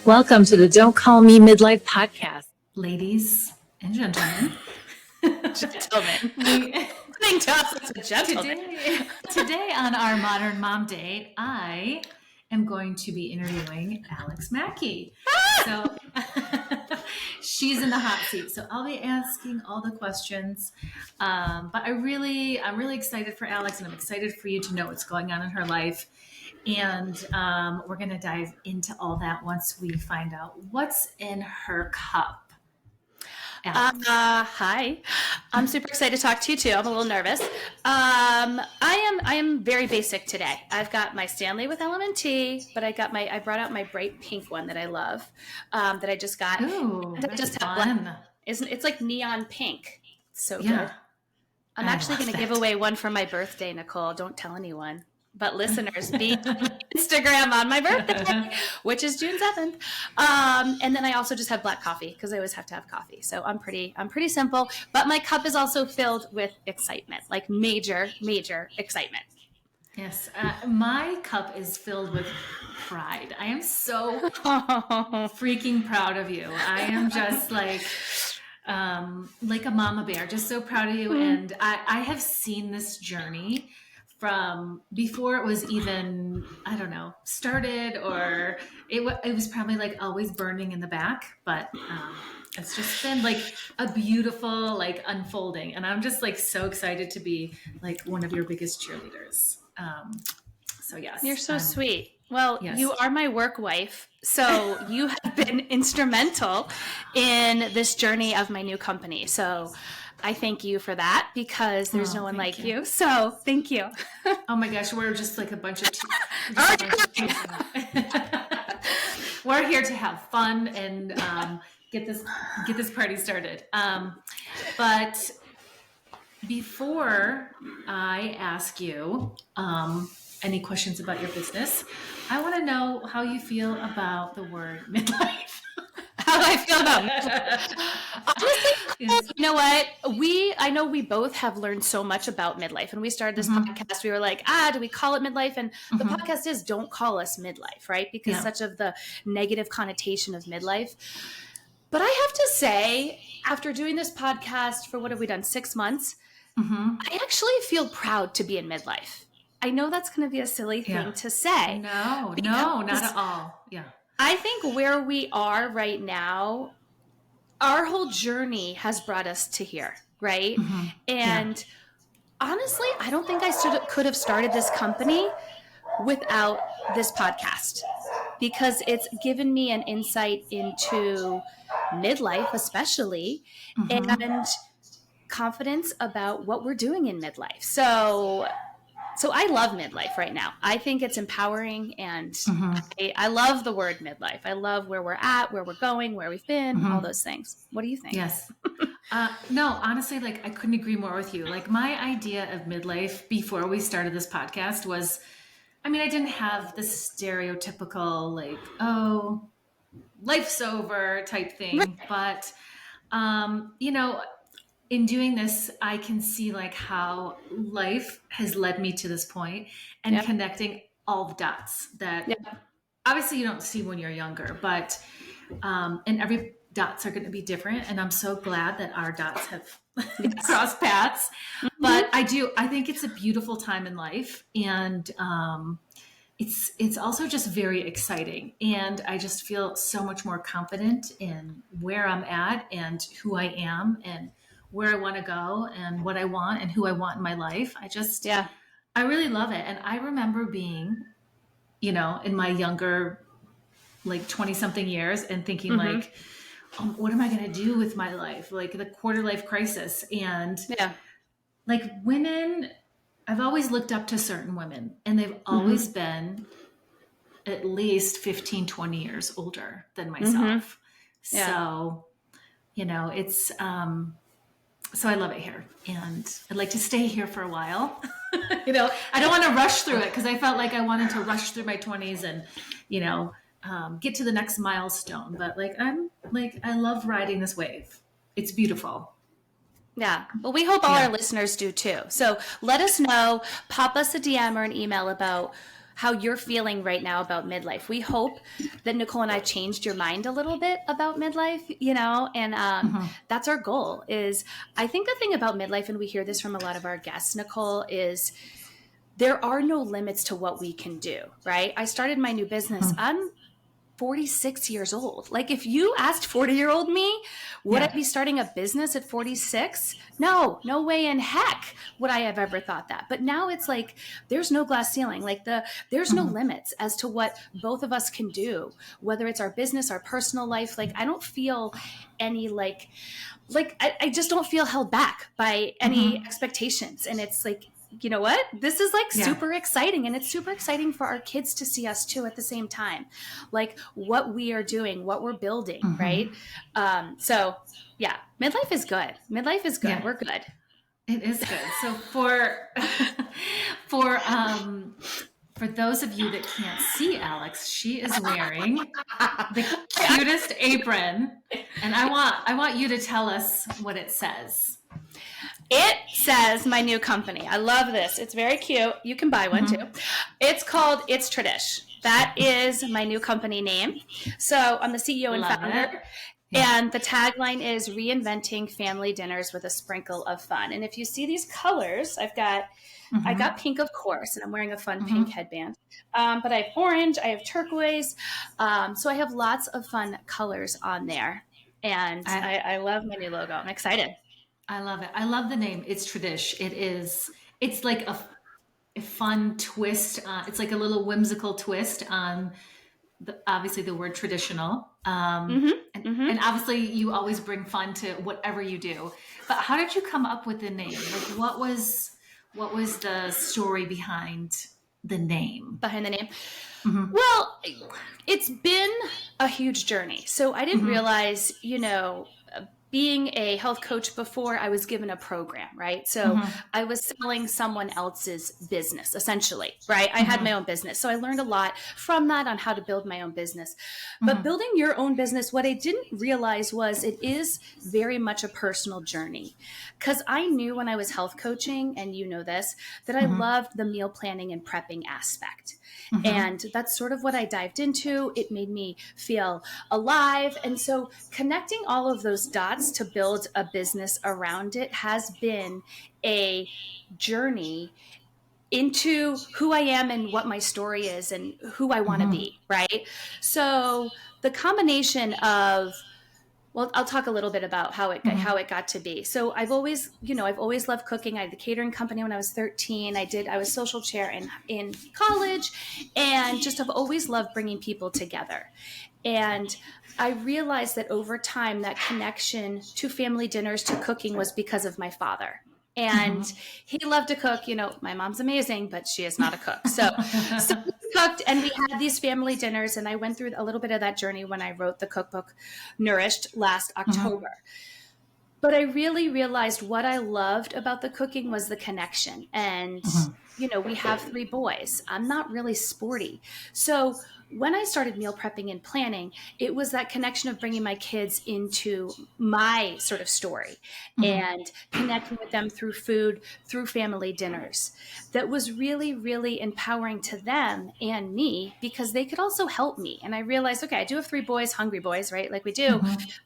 Welcome to the Don't Call Me Midlife podcast. Ladies and gentlemen. Gentlemen. Today on our Modern Mom Date, I am going to be interviewing Alix Mackey. So she's in the hot seat. So I'll be asking all the questions. But I'm really excited for Alix, and I'm excited for you to know what's going on in her life. And we're going to dive into all that once we find out what's in her cup. Hi. I'm super excited to talk to you too. I'm a little nervous. I am very basic today. I've got my Stanley with LMNT, but I brought out my bright pink one that I love, that I just got. Ooh, I just have fun. It's like neon pink. It's so Yeah. good. I'm actually going to give away one for my birthday, Nicole. Don't tell anyone. But listeners, be on Instagram on my birthday, which is June 7th. And then I also just have black coffee because I always have to have coffee. So I'm pretty simple. But my cup is also filled with excitement, like major excitement. Yes, my cup is filled with pride. I am so freaking proud of you. I am just like a mama bear, just so proud of you. And I have seen this journey from before it was even, I don't know, started, or it was probably like always burning in the back, but it's just been like a beautiful like unfolding, and I'm just like so excited to be like one of your biggest cheerleaders. So yes, you're so sweet. Well, yes. You are my work wife, so you have been instrumental in this journey of my new company. So I thank you for that, because there's no one like you. So thank you. Oh my gosh, we're just like a bunch of we're here to have fun and get this party started. But before I ask you any questions about your business, I want to know how you feel about the word midlife. How do I feel about midlife? Honestly, you know what? I know we both have learned so much about midlife. And we started this podcast. We were like, do we call it midlife? And the podcast is Don't Call Us Midlife, right? Because such of the negative connotation of midlife. But I have to say, after doing this podcast for, what have we done, 6 months, I actually feel proud to be in midlife. I know that's going to be a silly thing to say. No, not at all. Yeah. I think where we are right now, our whole journey has brought us to here, right? And honestly, I don't think I could have started this company without this podcast, because it's given me an insight into midlife, especially, and confidence about what we're doing in midlife. So I love midlife right now. I think it's empowering, and I love the word midlife. I love where we're at, where we're going, where we've been, all those things. What do you think? Yes. No, honestly, like I couldn't agree more with you. Like my idea of midlife before we started this podcast was, I mean, I didn't have the stereotypical like, oh, life's over type thing. But, you know, in doing this, I can see like how life has led me to this point, and connecting all the dots that obviously you don't see when you're younger, but and every dots are going to be different. And I'm so glad that our dots have crossed paths. But I think it's a beautiful time in life, and it's also just very exciting. And I just feel so much more confident in where I'm at and who I am and where I want to go and what I want and who I want in my life. I really love it. And I remember being, you know, in my younger, like 20 something years, and thinking like, what am I going to do with my life? Like the quarter life crisis. And like women, I've always looked up to certain women, and they've always been at least 15, 20 years older than myself. So, you know, it's, so I love it here, and I'd like to stay here for a while. You know, I don't want to rush through it, because I felt like I wanted to rush through my 20s and, you know, get to the next milestone. But I love riding this wave. It's beautiful. Yeah. Well, we hope all our listeners do too. So let us know, pop us a DM or an email about how you're feeling right now about midlife. We hope that Nicole and I changed your mind a little bit about midlife, and that's our goal. Is I think the thing about midlife, and we hear this from a lot of our guests, Nicole, is there are no limits to what we can do, right? I started my new business. I'm 46 years old. Like, if you asked 40-year-old me, would I be starting a business at 46? No way in heck would I have ever thought that. But now it's like, there's no glass ceiling. Like there's no limits as to what both of us can do, whether it's our business, our personal life. Like, I don't feel any I just don't feel held back by any expectations. And it's like, you know what? This is like super exciting, and it's super exciting for our kids to see us too at the same time, like what we are doing, what we're building, right? So yeah, midlife is good. Midlife is good. Yeah. We're good. It is good. So for those of you that can't see Alix, she is wearing the cutest apron, and I want you to tell us what it says. It says my new company. I love this. It's very cute. You can buy one too. It's called It's Tradish. That is my new company name. So I'm the CEO and founder. And the tagline is reinventing family dinners with a sprinkle of fun. And if you see these colors, I got pink, of course, and I'm wearing a fun pink headband. But I have orange, I have turquoise. So I have lots of fun colors on there. And I love my new logo. I'm excited. I love it. I love the name. It's Tradish. It's like a fun twist. It's like a little whimsical twist on obviously the word traditional. And obviously you always bring fun to whatever you do. But how did you come up with the name? Like, what was the story behind the name? Well, it's been a huge journey. So I didn't realize, being a health coach before, I was given a program, right? So I was selling someone else's business, essentially, right? I had my own business. So I learned a lot from that on how to build my own business. But building your own business, what I didn't realize was it is very much a personal journey. Because I knew when I was health coaching, and you know this, that I loved the meal planning and prepping aspect. And that's sort of what I dived into. It made me feel alive. And so connecting all of those dots to build a business around it has been a journey into who I am and what my story is and who I want to be, right? So the combination of, well, I'll talk a little bit about how it got to be. So I've always loved cooking. I had the catering company when I was 13. I was social chair in college, and just have always loved bringing people together. And I realized that over time, that connection to family dinners, to cooking, was because of my father. And he loved to cook. My mom's amazing, but she is not a cook. So we cooked, and we had these family dinners, and I went through a little bit of that journey when I wrote the cookbook Nourished last October. But I really realized what I loved about the cooking was the connection. And, we have 3 boys. I'm not really sporty. So when I started meal prepping and planning, it was that connection of bringing my kids into my sort of story and connecting with them through food, through family dinners. That was really, really empowering to them and me, because they could also help me. And I realized, okay, I do have 3 boys, hungry boys, right? Like we do,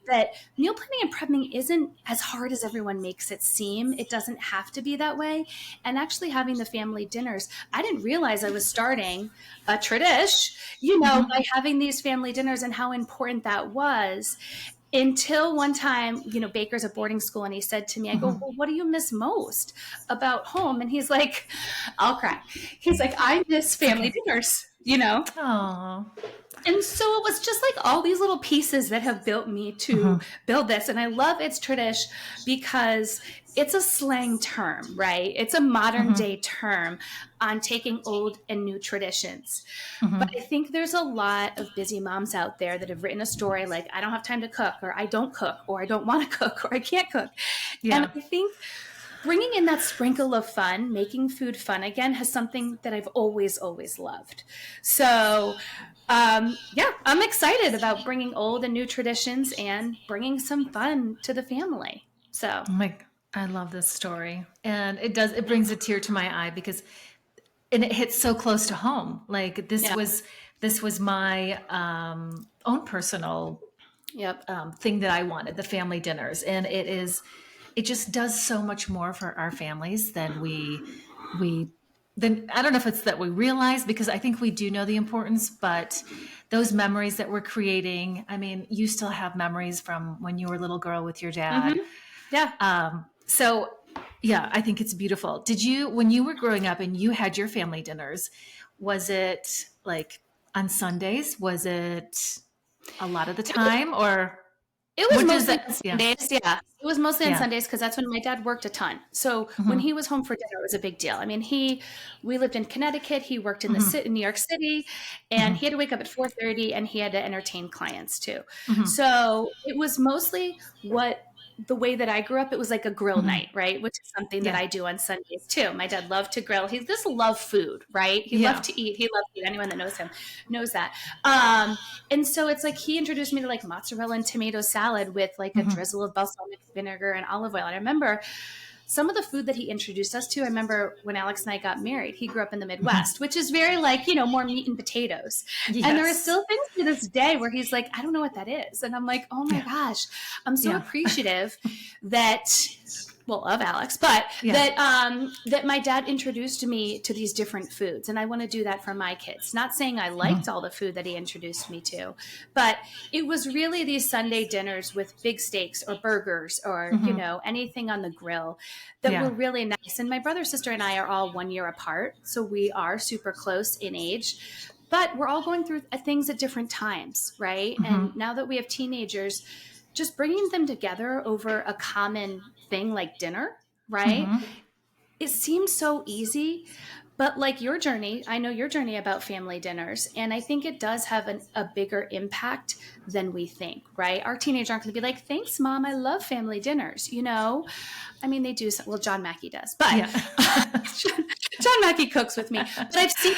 that meal planning and prepping isn't as hard as everyone makes it seem. It doesn't have to be that way. And actually having the family dinners, I didn't realize I was starting a Tradish, by having these family dinners, and how important that was, until one time, Baker's at boarding school, and he said to me, I go, well, what do you miss most about home? And he's like, I'll cry. He's like, I miss family dinners, Aww. And so it was just like all these little pieces that have built me to build this. And I love It's Tradish because it's a slang term, right? It's a modern day term on taking old and new traditions. But I think there's a lot of busy moms out there that have written a story like, I don't have time to cook, or I don't cook, or I don't want to cook, or I can't cook. And I think bringing in that sprinkle of fun, making food fun again, has something that I've always, always loved. So I'm excited about bringing old and new traditions and bringing some fun to the family. So I love this story. And it brings a tear to my eye, because and it hits so close to home. Like Yeah. this was my own personal Yep. thing that I wanted, the family dinners. And it just does so much more for our families than then I don't know if it's that we realize, because I think we do know the importance, but those memories that we're creating, I mean, you still have memories from when you were a little girl with your dad. Mm-hmm. Yeah. So yeah, I think it's beautiful. Did you, when you were growing up and you had your family dinners, was it like on Sundays? Was it a lot of the time, or It was what does mostly that? on Yeah. Sundays, yeah. It was mostly on Yeah. Sundays because that's when my dad worked a ton. So when Hmm. he was home for dinner, it was a big deal. I mean, we lived in Connecticut. He worked in Hmm. in New York City, and he Hmm. had to wake up at 4:30, and he had to entertain clients too. Hmm. So it was mostly the way that I grew up, it was like a grill Hmm. night, right? Which is something that Yeah. I do on Sundays too. My dad loved to grill. He just loved food, right? He loved Yeah. to eat. He loved food. Anyone that knows him knows that. And so it's like he introduced me to like mozzarella and tomato salad with like a Hmm. drizzle of balsamic vinegar and olive oil. And I remember some of the food that he introduced us to. I remember when Alex and I got married, he grew up in the Hmm. Midwest, which is very like, more meat and potatoes. And there are Yes. still things to this day where he's like, I don't know what that is. And I'm like, oh my Yeah. gosh, I'm so Yeah. appreciative that well, of Alex, but Yeah. that my dad introduced me to these different foods, and I want to do that for my kids. Not saying I liked Hmm. all the food that he introduced me to, but it was really these Sunday dinners with big steaks or burgers or Hmm. anything on the grill that were Yeah. really nice. And my brother, sister, and I are all 1 year apart, so we are super close in age. But we're all going through things at different times, right? And Hmm. now that we have teenagers, just bringing them together over a common thing like dinner, right? Hmm. It seems so easy, but like your journey, I know your journey about family dinners, and I think it does have a bigger impact than we think, right? Our teenagers aren't going to be like, thanks, mom, I love family dinners, I mean, they do. Well, John Mackey does, but Yeah. John Mackey cooks with me. But I've seen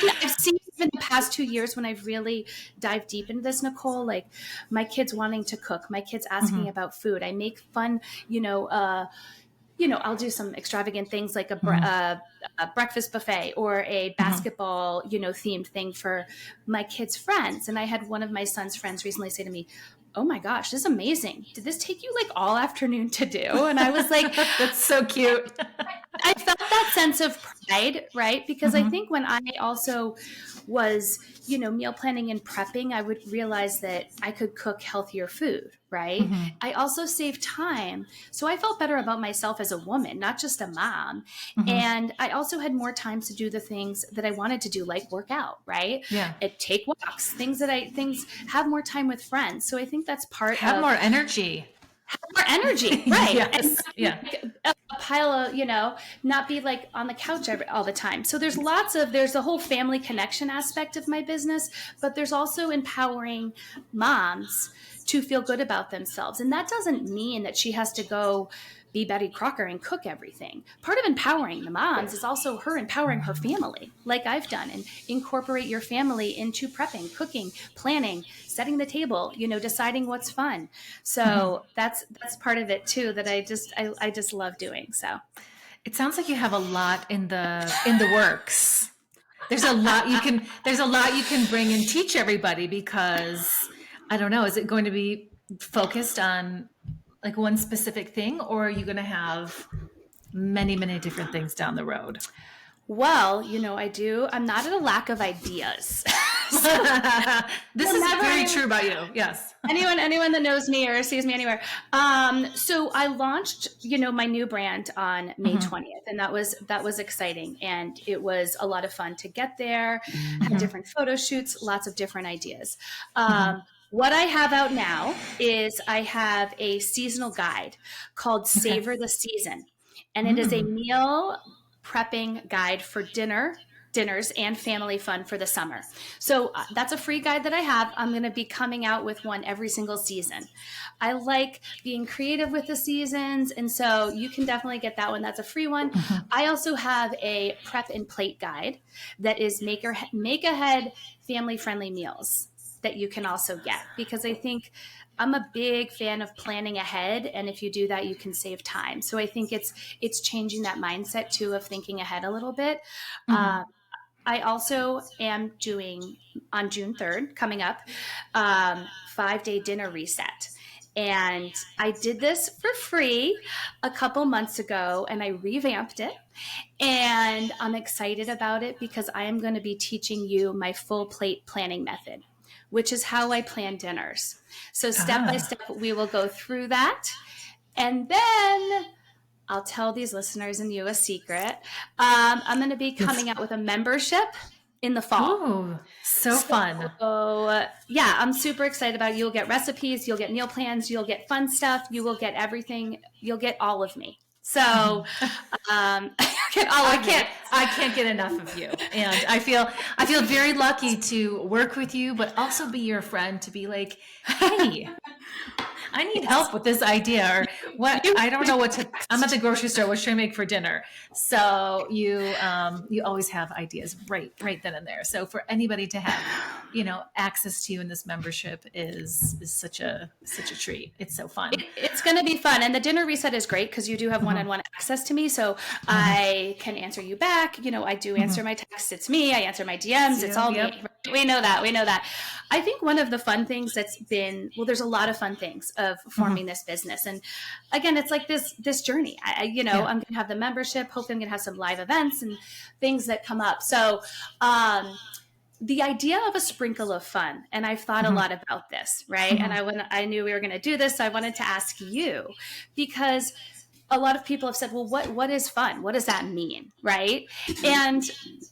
in the past 2 years when I've really dived deep into this, Nicole, like my kids wanting to cook, my kids asking Hmm. about food. I make fun, I'll do some extravagant things like Hmm. a breakfast buffet or a Hmm. basketball, themed thing for my kids' friends. And I had one of my son's friends recently say to me, oh my gosh, this is amazing. Did this take you like all afternoon to do? And I was like, That's so cute. I felt that sense of pride, right? Because I Hmm. think when I also was, meal planning and prepping, I would realize that I could cook healthier food, right? Hmm. I also saved time. So I felt better about myself as a woman, not just a mom. Hmm. And I also had more time to do the things that I wanted to do, like work out, right? Yeah. And take walks, things have more time with friends. So I think that's part Have of more energy. more energy, right? And Yes. not be Yeah. like a pile of, not be like on the couch all the time. So there's the whole family connection aspect of my business, but there's also empowering moms to feel good about themselves. And that doesn't mean that she has to go be Betty Crocker and cook everything. Part of empowering the moms is also her empowering her family, like I've done, and incorporate your family into prepping, cooking, planning, setting the table, deciding what's fun. Hmm. So that's part of it too that I just love doing. So It sounds like you have a lot in the works. There's a lot you can bring and teach everybody, because I don't know, is it going to be focused on like one specific thing, or are you going to have many, many different things down the road? well, I'm not at a lack of ideas. So This is whenever very I true about you. Yes. anyone that knows me or sees me anywhere. So I launched, my new brand on May Hmm. 20th, and that was exciting, and it was a lot of fun to get there. Had Hmm. different photo shoots, lots of different ideas. Hmm. What I have out now is I have a seasonal guide called Okay. Savor the Season, and it is a Mm. meal prepping guide for dinners and family fun for the summer. So that's a free guide that I have. I'm going to be coming out with one every single season. I like being creative with the seasons, and so you can definitely get that one. That's a free one. Hmm. I also have a prep and plate guide that is make ahead family friendly meals that you can also get, because I think I'm a big fan of planning ahead, and if you do that, you can save time. So I think it's changing that mindset too of thinking ahead a little bit. Hmm. I also am doing on June 3rd coming up, 5-day dinner reset. And I did this for free a couple months ago and I revamped it. And I'm excited about it because I am going to be teaching you my full plate planning method, which is how I plan dinners. So step by step, we will go through that. And then I'll tell these listeners and you a secret. I'm going to be coming out with a membership in the fall. Oh, so fun. Yeah, I'm super excited about it. You'll get recipes, you'll get meal plans, you'll get fun stuff, you will get everything, you'll get all of me. So I can't get enough of you. And I feel very lucky to work with you, but also be your friend, to be like, hey, I need help with this idea, or what, I don't know what to, I'm at the grocery store, what should I make for dinner? So you always have ideas right then and there. So for anybody to have, access to you in this membership is such a treat. It's so fun. It's going to be fun. And the dinner reset is great because you do have one-on-one access to me. So I can answer you back. I do answer my texts. It's me. I answer my DMs. It's all me. We know that. I think one of the fun things that's been, there's a lot of fun things of forming this business. And again, it's like this journey. I'm going to have the membership. Hopefully I'm going to have some live events and things that come up. So, the idea of a sprinkle of fun, and I've thought a lot about this, right? And I knew we were going to do this, so I wanted to ask you, because a lot of people have said, well, what is fun? What does that mean, right? And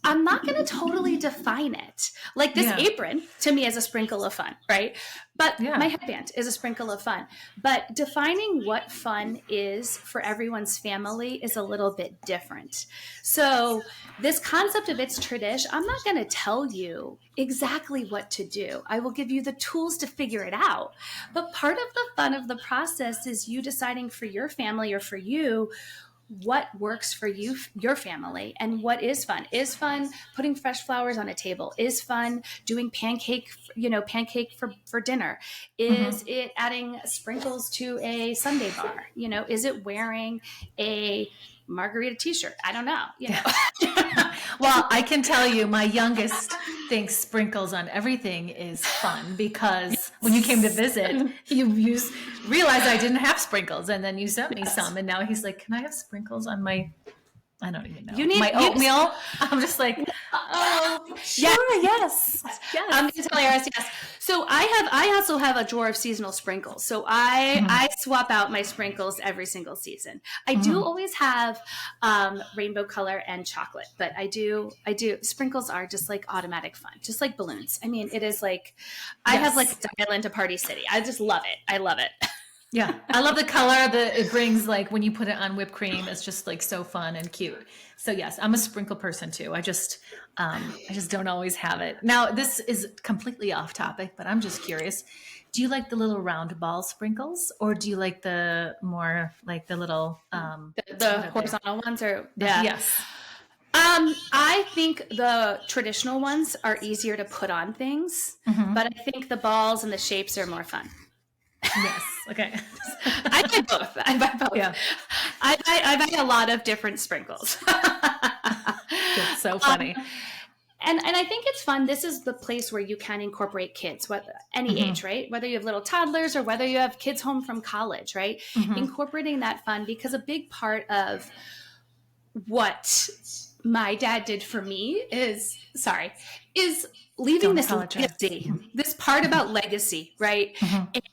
I'm not going to totally define it. Like this apron, to me, is a sprinkle of fun, right? But my headband is a sprinkle of fun. But defining what fun is for everyone's family is a little bit different. So this concept of It's Tradish, I'm not going to tell you exactly what to do. I will give you the tools to figure it out. But part of the fun of the process is you deciding for your family or for you what works for you, your family, and what is fun. Is fun putting fresh flowers on a table? Is fun doing pancake for dinner? Is it adding sprinkles to a sundae bar? Is it wearing a margarita t-shirt? I don't know. Well, I can tell you, my youngest thinks sprinkles on everything is fun because when you came to visit, you realized I didn't have sprinkles, and then you sent me some, and now he's like, "Can I have sprinkles on my?" I don't even know. My oatmeal. I'm just like, oh, sure, yes. It's hilarious. Yes. So I also have a drawer of seasonal sprinkles. So I swap out my sprinkles every single season. I do always have rainbow color and chocolate, but I do sprinkles are just like automatic fun, just like balloons. I mean, it is like I have like dial into Party City. I just love it. I love it. Yeah, I love the color that it brings. Like when you put it on whipped cream, it's just like so fun and cute. So yes, I'm a sprinkle person too. I just don't always have it. Now this is completely off topic, but I'm just curious. Do you like the little round ball sprinkles, or do you like the more like the little the horizontal ones? Or yes. I think the traditional ones are easier to put on things, but I think the balls and the shapes are more fun. Yes. Okay. I buy both. Yeah. I buy a lot of different sprinkles. It's so funny. And I think it's fun. This is the place where you can incorporate kids, any age, right? Whether you have little toddlers or whether you have kids home from college, right? Incorporating that fun, because a big part of what my dad did for me is leaving this legacy, this part about legacy, right?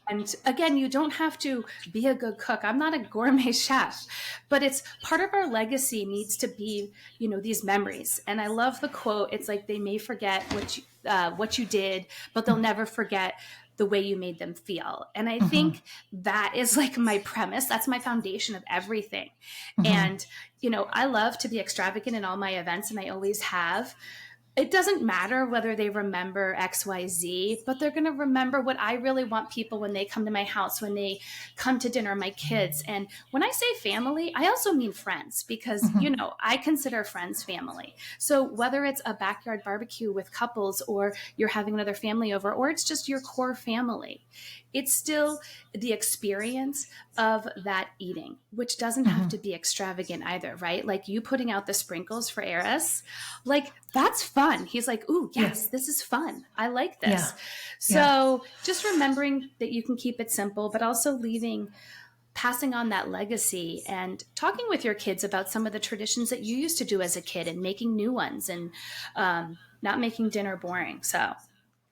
And again, you don't have to be a good cook. I'm not a gourmet chef, but it's part of our legacy needs to be, these memories. And I love the quote. It's like, they may forget what you did, but they'll never forget the way you made them feel. And I think that is like my premise. That's my foundation of everything. And, I love to be extravagant in all my events, and I always have. It doesn't matter whether they remember X, Y, Z, but they're going to remember what I really want people when they come to my house, when they come to dinner, my kids. And when I say family, I also mean friends, because, I consider friends family. So whether it's a backyard barbecue with couples, or you're having another family over, or it's just your core family, it's still the experience of that eating, which doesn't have to be extravagant either, right? Like you putting out the sprinkles for Eris, like that's fun. He's like, ooh, yes, this is fun. I like this. Yeah. So just remembering that you can keep it simple, but also passing on that legacy and talking with your kids about some of the traditions that you used to do as a kid and making new ones and not making dinner boring. So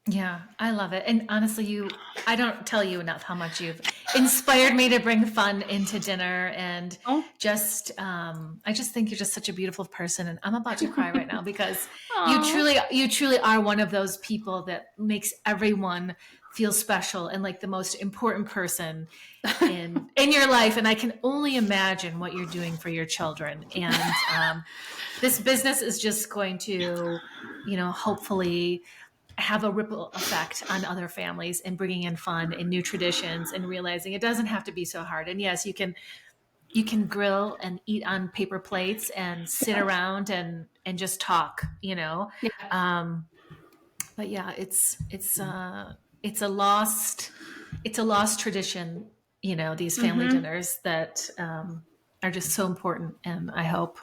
Yeah, I love it. And honestly, I don't tell you enough how much you've inspired me to bring fun into dinner. And I just think you're just such a beautiful person. And I'm about to cry right now because you truly are one of those people that makes everyone feel special and like the most important person in your life. And I can only imagine what you're doing for your children. And this business is just going to, hopefully have a ripple effect on other families and bringing in fun and new traditions and realizing it doesn't have to be so hard. And yes, you can grill and eat on paper plates and sit around and just talk, Yeah. But yeah, it's a lost tradition, these family dinners that are just so important. And I hope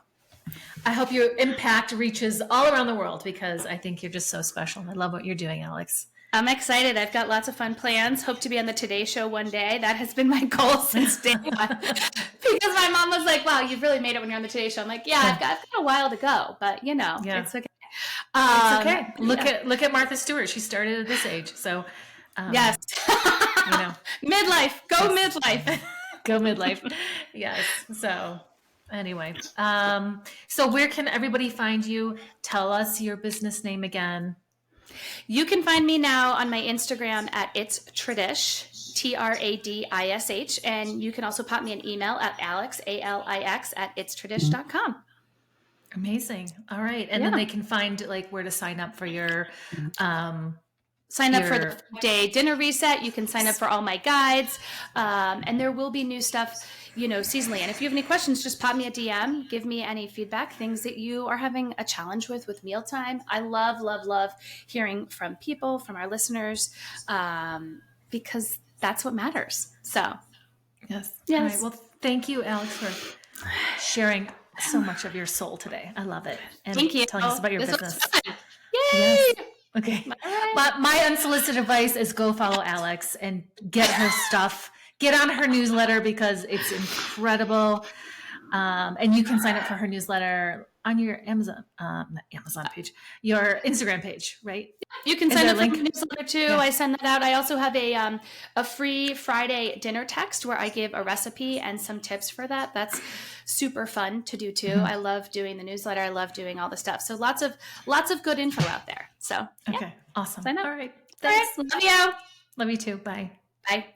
your impact reaches all around the world because I think you're just so special. And I love what you're doing, Alix. I'm excited. I've got lots of fun plans. Hope to be on the Today Show one day. That has been my goal since day one. Because my mom was like, wow, you've really made it when you're on the Today Show. I'm like, yeah, I've got a while to go, but it's okay. It's okay. Look at Martha Stewart. She started at this age. So yes. Midlife. Go midlife. Go midlife. Yes. So anyway, so where can everybody find you? Tell us your business name again. You can find me now on my Instagram at It's Tradish, Tradish, and you can also pop me an email at Alix, ALIX, at itstradish.com. Amazing. All right. And then they can find like where to sign up for your sign up for the day dinner reset. You can sign up for all my guides. And there will be new stuff, seasonally. And if you have any questions, just pop me a DM, give me any feedback, things that you are having a challenge with mealtime. I love, love, love hearing from people, from our listeners, because that's what matters. So, yes. All right. Well, thank you, Alix, for sharing so much of your soul today. I love it. And thank you. Telling us about your business. Yay! Yes. Okay. But my unsolicited advice is go follow Alix and get her stuff. Get on her newsletter because it's incredible. And you can sign up for her newsletter on your Amazon page, your Instagram page, right? You can sign up for the newsletter too. Yeah. I send that out. I also have a free Friday dinner text where I give a recipe and some tips for that. That's super fun to do too. I love doing the newsletter. I love doing all the stuff. So lots of good info out there. So okay, awesome. Sign up. All right. Thanks. Love you. Love you too. Bye. Bye.